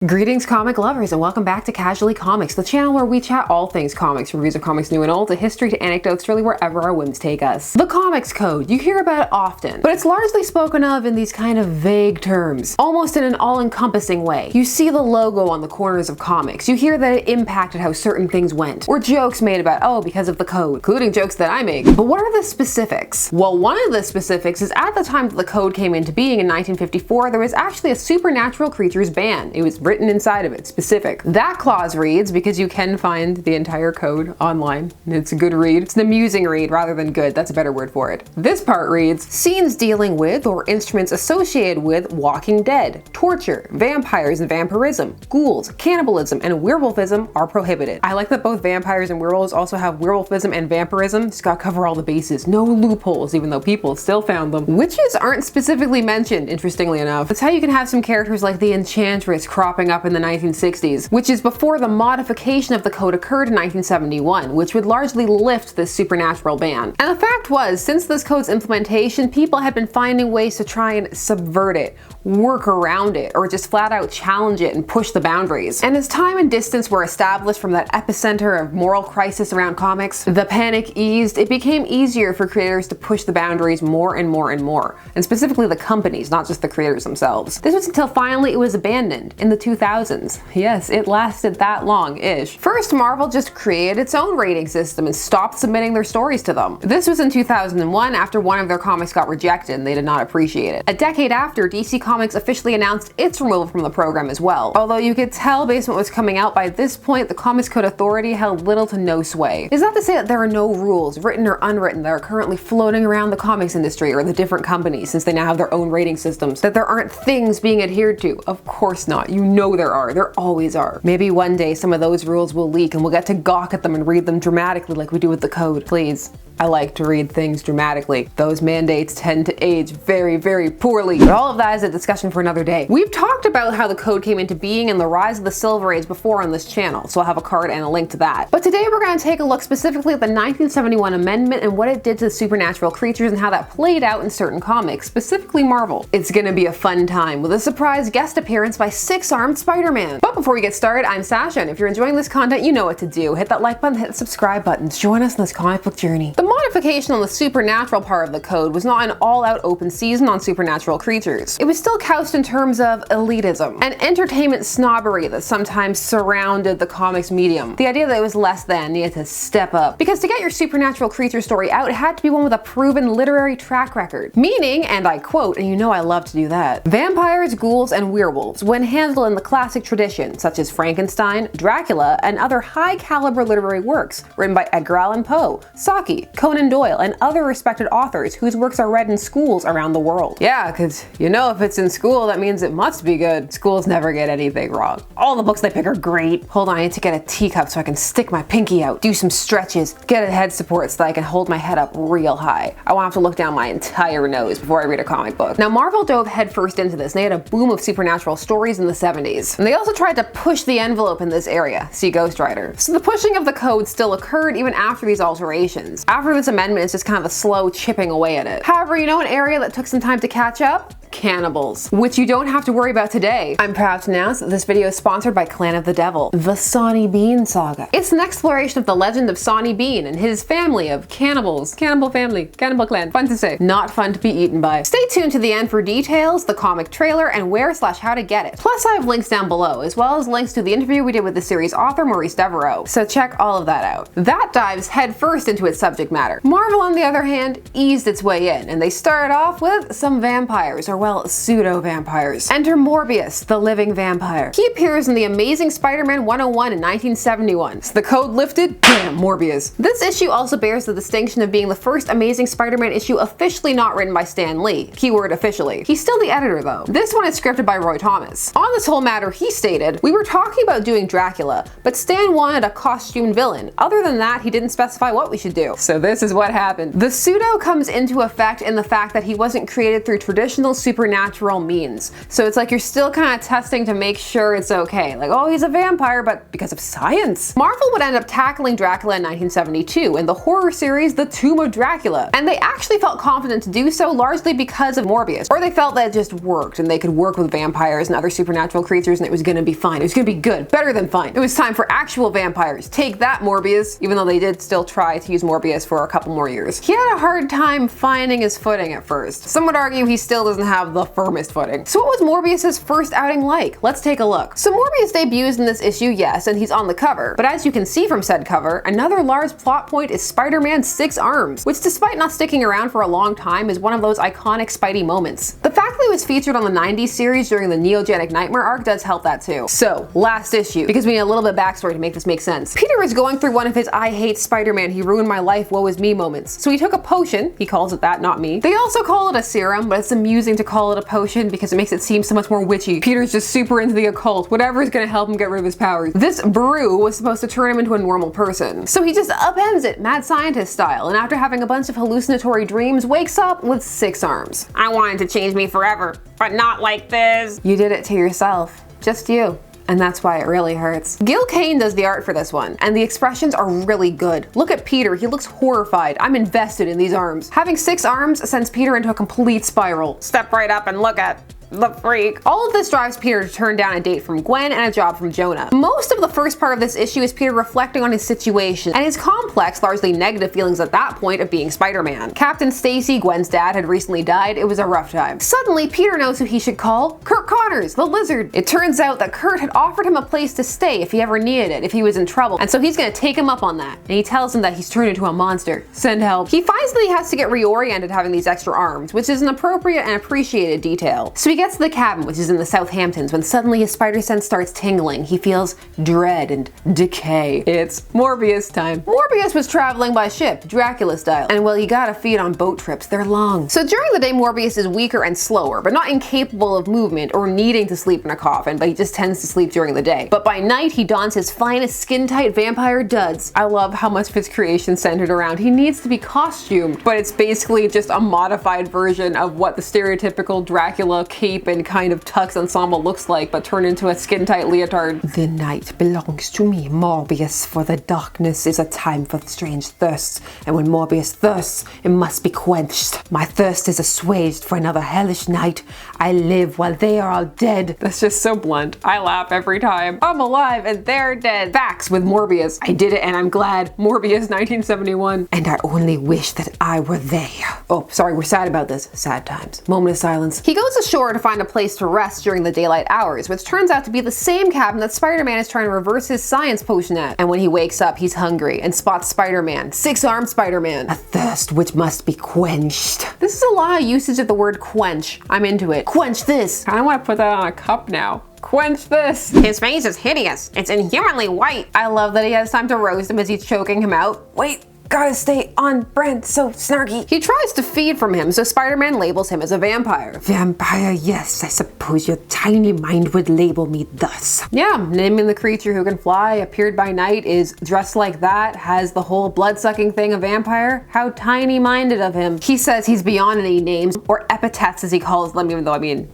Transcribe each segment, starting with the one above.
Greetings comic lovers and welcome back to Casually Comics, the channel where we chat all things comics, reviews of comics new and old, to history to anecdotes, really wherever our whims take us. The comics code, you hear about it often, but it's largely spoken of in these kind of vague terms, almost in an all-encompassing way. You see the logo on the corners of comics, you hear that it impacted how certain things went, or jokes made about, oh, because of the code, including jokes that I make. But what are the specifics? Well, one of the specifics is at the time that the code came into being in 1954, there was actually a supernatural creatures ban. It was written inside of it, specific. That clause reads, because you can find the entire code online, it's a good read. It's an amusing read rather than good, that's a better word for it. This part reads, scenes dealing with or instruments associated with Walking Dead, torture, vampires and vampirism, ghouls, cannibalism, and werewolfism are prohibited. I like that both vampires and werewolves also have werewolfism and vampirism. Just gotta cover all the bases. No loopholes, even though people still found them. Witches aren't specifically mentioned, interestingly enough. That's how you can have some characters like the Enchantress cropping up in the 1960s, which is before the modification of the code occurred in 1971, which would largely lift this supernatural ban. And the fact was, since this code's implementation, people had been finding ways to try and subvert it, work around it, or just flat out challenge it and push the boundaries. And as time and distance were established from that epicenter of moral crisis around comics, the panic eased, it became easier for creators to push the boundaries more and more and more. And specifically the companies, not just the creators themselves. This was until finally it was abandoned in the 2000s. Yes, it lasted that long-ish. First, Marvel just created its own rating system and stopped submitting their stories to them. This was in 2001 after one of their comics got rejected and they did not appreciate it. A decade after, DC Comics officially announced its removal from the program as well. Although you could tell based on what was coming out, by this point the Comics Code Authority held little to no sway. Is that to say that there are no rules, written or unwritten, that are currently floating around the comics industry or the different companies since they now have their own rating systems? That there aren't things being adhered to? Of course not. You know there are. There always are. Maybe one day some of those rules will leak and we'll get to gawk at them and read them dramatically like we do with the code. Please. I like to read things dramatically. Those mandates tend to age very, very poorly. But all of that is a discussion for another day. We've talked about how the code came into being and the rise of the Silver Age before on this channel, so I'll have a card and a link to that. But today we're going to take a look specifically at the 1971 amendment and what it did to the supernatural creatures and how that played out in certain comics, specifically Marvel. It's gonna be a fun time with a surprise guest appearance by six-armed Spider-Man. But before we get started, I'm Sasha, and if you're enjoying this content, you know what to do. Hit that like button, hit the subscribe button. Join us in this comic book journey. The modification on the supernatural part of the code was not an all-out open season on supernatural creatures. It was still couched in terms of elitism and entertainment snobbery that sometimes surrounded the comics medium. The idea that it was less than needed to step up, because to get your supernatural creature story out, it had to be one with a proven literary track record. Meaning, and I quote, and you know I love to do that, vampires, ghouls, and werewolves, when handled in the classic tradition, such as Frankenstein, Dracula, and other high-caliber literary works written by Edgar Allan Poe, Saki, Conan Doyle, and other respected authors whose works are read in schools around the world. Yeah, because you know if it's in school, that means it must be good. Schools never get anything wrong. All the books they pick are great. Hold on, I need to get a teacup so I can stick my pinky out, do some stretches, get a head support so that I can hold my head up real high. I won't have to look down my entire nose before I read a comic book. Now, Marvel dove headfirst into this, and they had a boom of supernatural stories in the 70s. And they also tried to push the envelope in this area. See Ghost Rider. So the pushing of the code still occurred even after these alterations. After this amendment, it's just kind of a slow chipping away at it. However, you know an area that took some time to catch up? Cannibals, which you don't have to worry about today. I'm proud to announce that this video is sponsored by Clan of the Devil, the Sawney Bean saga. It's an exploration of the legend of Sawney Bean and his family of cannibals. Cannibal family, cannibal clan. Fun to say, not fun to be eaten by. Stay tuned to the end for details, the comic trailer, and where/how to get it. Plus, I have links down below, as well as links to the interview we did with the series author Maurice Devereaux. So check all of that out. That dives headfirst into its subject matter. Marvel, on the other hand, eased its way in, and they started off with some vampires, or well, pseudo-vampires. Enter Morbius the Living Vampire. He appears in the Amazing Spider-Man 101 in 1971. So the code lifted, bam, Morbius. This issue also bears the distinction of being the first Amazing Spider-Man issue officially not written by Stan Lee. Keyword officially. He's still the editor though. This one is scripted by Roy Thomas. On this whole matter, he stated, "We were talking about doing Dracula, but Stan wanted a costumed villain. Other than that, he didn't specify what we should do." So this is what happened. The pseudo comes into effect in the fact that he wasn't created through traditional supernatural means. So it's like you're still kind of testing to make sure it's okay. Like, oh, he's a vampire, but because of science. Marvel would end up tackling Dracula in 1972 in the horror series The Tomb of Dracula. And they actually felt confident to do so largely because of Morbius. Or they felt that it just worked and they could work with vampires and other supernatural creatures and it was gonna be fine. It was gonna be good. Better than fine. It was time for actual vampires. Take that, Morbius. Even though they did still try to use Morbius for a couple more years. He had a hard time finding his footing at first. Some would argue he still doesn't have the firmest footing. So what was Morbius's first outing like? Let's take a look. So Morbius debuts in this issue, yes, and he's on the cover. But as you can see from said cover, another large plot point is Spider-Man's 6 arms, which despite not sticking around for a long time is one of those iconic Spidey moments. The fact that it was featured on the 90s series during the Neogenic Nightmare arc does help that too. So, last issue, because we need a little bit of backstory to make this make sense. Peter is going through one of his I hate Spider-Man, he ruined my life, woe is me moments. So he took a potion, he calls it that, not me. They also call it a serum, but it's amusing to call it a potion because it makes it seem so much more witchy. Peter's just super into the occult, whatever is gonna help him get rid of his powers. This brew was supposed to turn him into a normal person. So he just upends it, mad scientist style, and after having a bunch of hallucinatory dreams, wakes up with 6 arms. I wanted to change me forever, but not like this. You did it to yourself. Just you. And that's why it really hurts. Gil Kane does the art for this one, and the expressions are really good. Look at Peter, he looks horrified. I'm invested in these arms. Having 6 arms sends Peter into a complete spiral. Step right up and look at the freak. All of this drives Peter to turn down a date from Gwen and a job from Jonah. Most of the first part of this issue is Peter reflecting on his situation and his complex, largely negative feelings at that point of being Spider-Man. Captain Stacy, Gwen's dad, had recently died. It was a rough time. Suddenly, Peter knows who he should call. Kurt Connors, the Lizard. It turns out that Kurt had offered him a place to stay if he ever needed it, if he was in trouble, and so he's gonna take him up on that. And he tells him that he's turned into a monster. Send help. He finds that he has to get reoriented having these extra arms, which is an appropriate and appreciated detail. So he gets to the cabin, which is in the Southamptons, when suddenly his spider sense starts tingling. He feels dread and decay. It's Morbius time. Morbius was traveling by ship, Dracula style, and well, you gotta feed on boat trips. They're long. So during the day, Morbius is weaker and slower, but not incapable of movement or needing to sleep in a coffin, but he just tends to sleep during the day. But by night, he dons his finest skin-tight vampire duds. I love how much of his creation centered around he needs to be costumed, but it's basically just a modified version of what the stereotypical Dracula cape and kind of tux ensemble looks like, but turned into a skin-tight leotard. The night belongs to me, Morbius, for the darkness is a time for strange thirsts, and when Morbius thirsts, it must be quenched. My thirst is assuaged for another hellish night. I live while they are all dead. That's just so blunt. I laugh every time. I'm alive and they're dead. Facts with Morbius. I did it and I'm glad. Morbius 1971. And I only wish that I were they. Oh, sorry, we're sad about this. Sad times. Moment of silence. He goes ashore to find a place to rest during the daylight hours, which turns out to be the same cabin that Spider-Man is trying to reverse his science potion at. And when he wakes up, he's hungry and spots Spider-Man. 6-armed Spider-Man. A thirst which must be quenched. This is a lot of usage of the word quench. I'm into it. Quench this. I want to put that on a cup now. Quench this. His face is hideous. It's inhumanly white. I love that he has time to roast him as he's choking him out. Wait. Gotta stay on brand, so snarky. He tries to feed from him, so Spider-Man labels him as a vampire. Vampire, yes, I suppose your tiny mind would label me thus. Yeah, naming the creature who can fly, appeared by night, is dressed like that, has the whole blood-sucking thing of vampire. How tiny-minded of him. He says he's beyond any names, or epithets as he calls them, even though, I mean,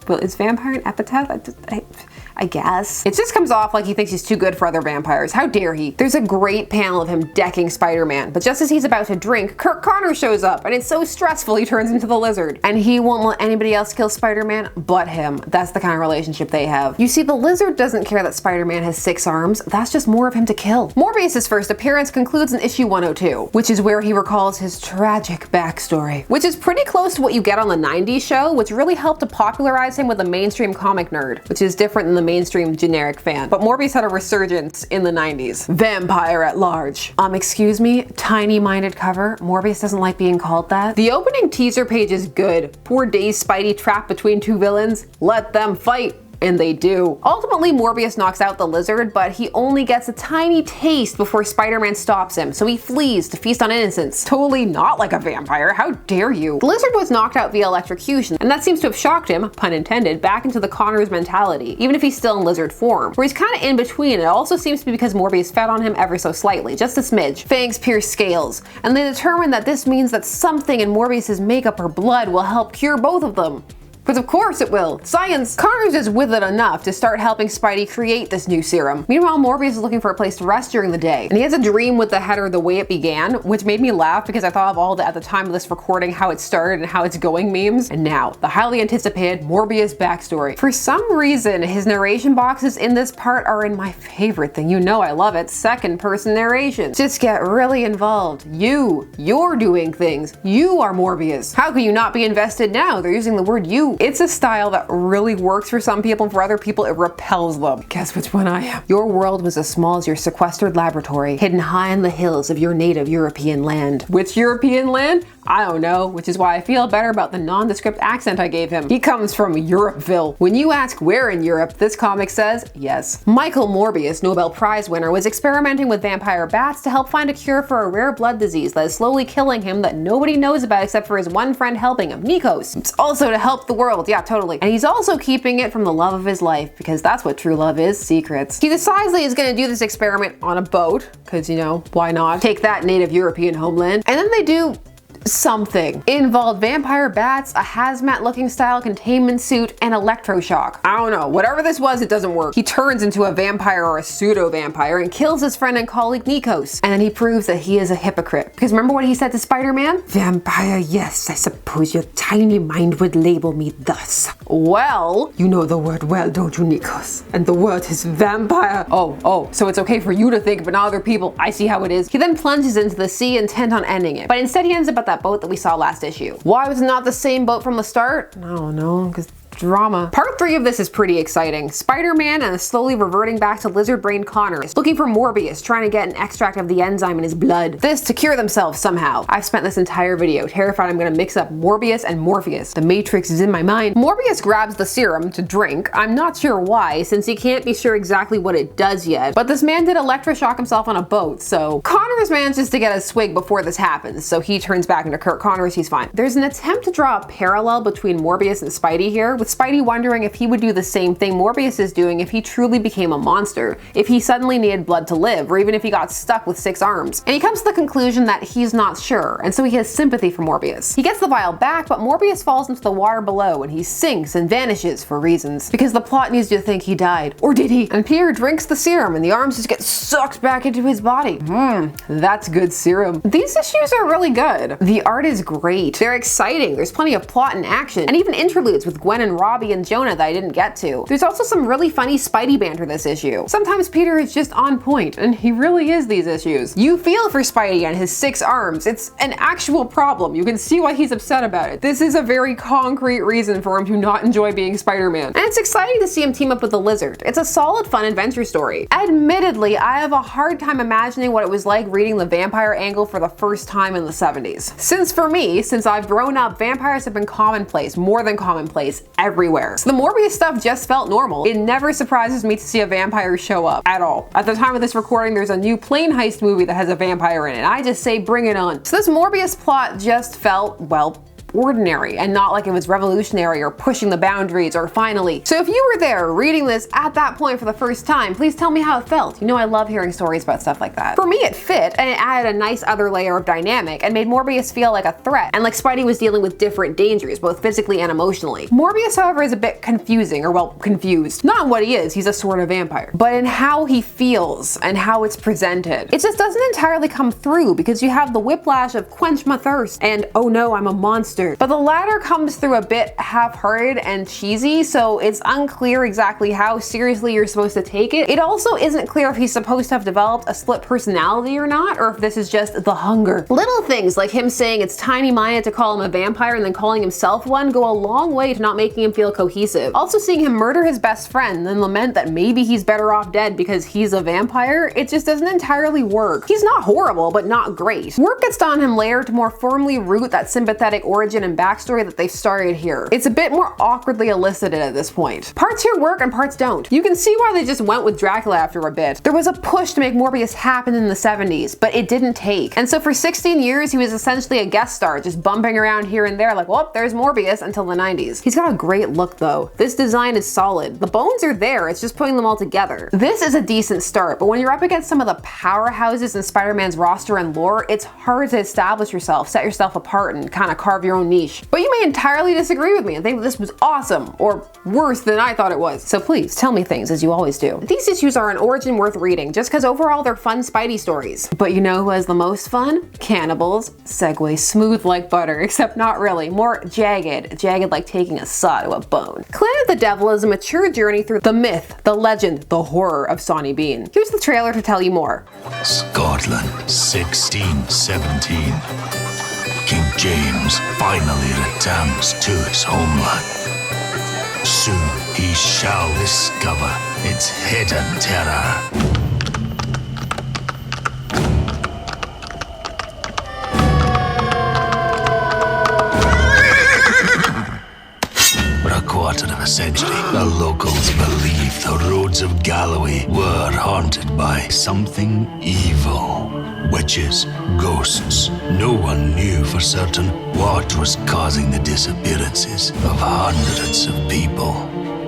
well, is vampire an epithet? I guess. It just comes off like he thinks he's too good for other vampires. How dare he? There's a great panel of him decking Spider-Man, but just as he's about to drink, Kurt Connors shows up, and it's so stressful he turns into the Lizard. And he won't let anybody else kill Spider-Man but him. That's the kind of relationship they have. You see, the Lizard doesn't care that Spider-Man has 6 arms. That's just more of him to kill. Morbius' first appearance concludes in issue 102, which is where he recalls his tragic backstory, which is pretty close to what you get on the 90s show, which really helped to popularize him with a mainstream comic nerd, which is different than the mainstream generic fan. But Morbius had a resurgence in the 90s. Vampire at large. Excuse me, tiny-minded cover. Morbius doesn't like being called that. The opening teaser page is good. Poor Dazed Spidey trapped between 2 villains. Let them fight. And they do. Ultimately, Morbius knocks out the Lizard, but he only gets a tiny taste before Spider-Man stops him, so he flees to feast on innocence. Totally not like a vampire, how dare you? The Lizard was knocked out via electrocution, and that seems to have shocked him, pun intended, back into the Connors mentality, even if he's still in Lizard form, where he's kind of in between. It also seems to be because Morbius fed on him ever so slightly, just a smidge. Fangs pierce scales, and they determine that this means that something in Morbius's makeup or blood will help cure both of them. Because of course it will. Science! Connor's just with it enough to start helping Spidey create this new serum. Meanwhile, Morbius is looking for a place to rest during the day. And he has a dream with the header The Way It Began, which made me laugh because I thought of all the, at the time of this recording, how it started and how it's going memes. And now, the highly anticipated Morbius backstory. For some reason, his narration boxes in this part are in my favorite thing. You know I love it. Second person narration. Just get really involved. You're doing things. You are Morbius. How can you not be invested now? They're using the word you. It's a style that really works for some people, and for other people it repels them. Guess which one I am. Your world was as small as your sequestered laboratory, hidden high in the hills of your native European land. Which European land? I don't know, which is why I feel better about the nondescript accent I gave him. He comes from Europeville. When you ask where in Europe, this comic says yes. Michael Morbius, Nobel Prize winner, was experimenting with vampire bats to help find a cure for a rare blood disease that is slowly killing him that nobody knows about except for his one friend helping him, Nikos. It's also to help the world, yeah, totally. And he's also keeping it from the love of his life, because that's what true love is, secrets. He decides that he's gonna do this experiment on a boat, because, you know, why not? Take that native European homeland. And then they do something. It involved vampire bats, a hazmat looking style containment suit, and electroshock. I don't know, whatever this was, it doesn't work. He turns into a vampire or a pseudo vampire and kills his friend and colleague Nikos. And then he proves that he is a hypocrite. Because remember what he said to SpiderMan? Vampire, yes, I suppose your tiny mind would label me thus. Well, you know the word well, don't you, Nikos? And the word is vampire. Oh, so it's okay for you to think, but not other people. I see how it is. He then plunges into the sea intent on ending it. But instead he ends up at that boat that we saw last issue. Why was it not the same boat from the start? I don't know, because drama. Part 3 of this is pretty exciting. Spider-Man and a slowly reverting back to lizard brain Connor is looking for Morbius, trying to get an extract of the enzyme in his blood. This to cure themselves somehow. I've spent this entire video terrified I'm gonna mix up Morbius and Morpheus. The Matrix is in my mind. Morbius grabs the serum to drink. I'm not sure why, since he can't be sure exactly what it does yet, but this man did electroshock himself on a boat, so Connors manages to get a swig before this happens, so he turns back into Kurt Connors, he's fine. There's an attempt to draw a parallel between Morbius and Spidey here, with Spidey wondering if he would do the same thing Morbius is doing if he truly became a monster, if he suddenly needed blood to live, or even if he got stuck with 6 arms. And he comes to the conclusion that he's not sure, and so he has sympathy for Morbius. He gets the vial back, but Morbius falls into the water below and he sinks and vanishes for reasons, because the plot needs you to think he died. Or did he? And Peter drinks the serum and the arms just get sucked back into his body. That's good serum. These issues are really good. The art is great. They're exciting. There's plenty of plot and action, and even interludes with Gwen and Robbie and Jonah that I didn't get to. There's also some really funny Spidey banter this issue. Sometimes Peter is just on point, and he really is these issues. You feel for Spidey and his 6 arms. It's an actual problem. You can see why he's upset about it. This is a very concrete reason for him to not enjoy being Spider-Man. And it's exciting to see him team up with the Lizard. It's a solid, fun adventure story. Admittedly, I have a hard time imagining what it was like reading the vampire angle for the first time in the 70s. Since for me, since I've grown up, vampires have been commonplace, more than commonplace, everywhere. So the Morbius stuff just felt normal. It never surprises me to see a vampire show up at all. At the time of this recording, there's a new plane heist movie that has a vampire in it. I just say bring it on. So this Morbius plot just felt, well, ordinary and not like it was revolutionary or pushing the boundaries or finally. So if you were there reading this at that point for the first time, please tell me how it felt. You know I love hearing stories about stuff like that. For me it fit, and it added a nice other layer of dynamic and made Morbius feel like a threat and like Spidey was dealing with different dangers, both physically and emotionally. Morbius, however, is a bit confusing, or well, confused. Not in what he is, he's a sort of vampire, but in how he feels and how it's presented. It just doesn't entirely come through because you have the whiplash of quench my thirst and oh no, I'm a monster. But the latter comes through a bit half-hearted and cheesy, so it's unclear exactly how seriously you're supposed to take it. It also isn't clear if he's supposed to have developed a split personality or not, or if this is just the hunger. Little things like him saying it's tiny-minded to call him a vampire and then calling himself one go a long way to not making him feel cohesive. Also seeing him murder his best friend and then lament that maybe he's better off dead because he's a vampire, it just doesn't entirely work. He's not horrible, but not great. Work gets done on him later to more firmly root that sympathetic origin and backstory that they've started here. It's a bit more awkwardly elicited at this point. Parts here work and parts don't. You can see why they just went with Dracula after a bit. There was a push to make Morbius happen in the 70s, but it didn't take. And so for 16 years, he was essentially a guest star, just bumping around here and there like, well, there's Morbius until the 90s. He's got a great look though. This design is solid. The bones are there, it's just putting them all together. This is a decent start, but when you're up against some of the powerhouses in Spider-Man's roster and lore, it's hard to establish yourself, set yourself apart, and kind of carve your own own niche. But you may entirely disagree with me and think that this was awesome, or worse than I thought it was. So please, tell me things as you always do. These issues are an origin worth reading, just because overall they're fun Spidey stories. But you know who has the most fun? Cannibals. Segue smooth like butter, except not really. More jagged like taking a saw to a bone. Clan of the Devil is a mature journey through the myth, the legend, the horror of Sonny Bean. Here's the trailer to tell you more. Scotland, 1617. King James finally returns to his homeland. Soon he shall discover its hidden terror. For a quarter of a century, the locals believed the roads of Galloway were haunted by something evil. Witches, ghosts. No one knew for certain what was causing the disappearances of hundreds of people.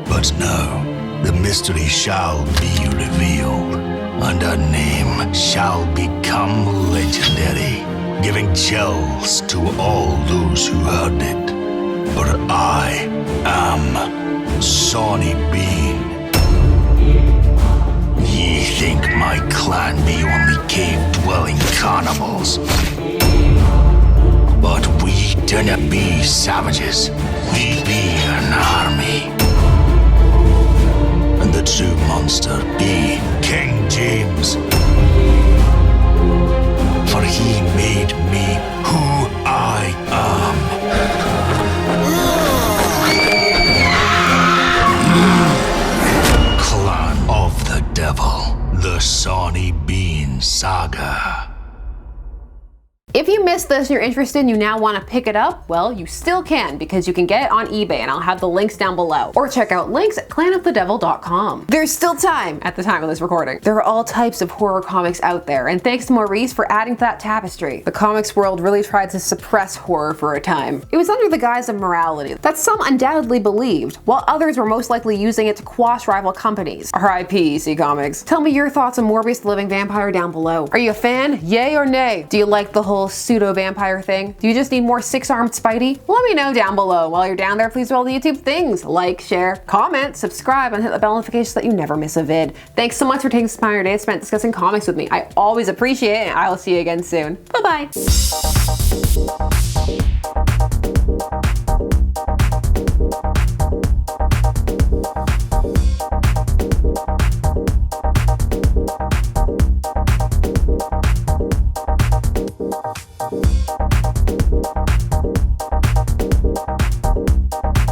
But now, the mystery shall be revealed, and her name shall become legendary, giving chills to all those who heard it. For I am Sonny Bean. Ye think my clan be only cave-dwelling cannibals. But we dinna be savages. We be an army. And the true monster be King James. For he made me who I am. Clan of the Devil, the Sonny Bean Saga. If you missed this and you're interested and you now want to pick it up, well, you still can, because you can get it on eBay, and I'll have the links down below. Or check out links at clanofthedevil.com. There's still time at the time of this recording. There are all types of horror comics out there, and thanks to Maurice for adding to that tapestry. The comics world really tried to suppress horror for a time. It was under the guise of morality that some undoubtedly believed, while others were most likely using it to quash rival companies. R.I.P. EC Comics. Tell me your thoughts on Morbius the Living Vampire down below. Are you a fan? Yay or nay? Do you like the whole pseudo-vampire thing? Do you just need more six-armed Spidey? Well, let me know down below. While you're down there, please do all the YouTube things. Like, share, comment, subscribe, and hit the bell notification so that you never miss a vid. Thanks so much for taking some time your day spent discussing comics with me. I always appreciate it, and I will see you again soon. Bye-bye.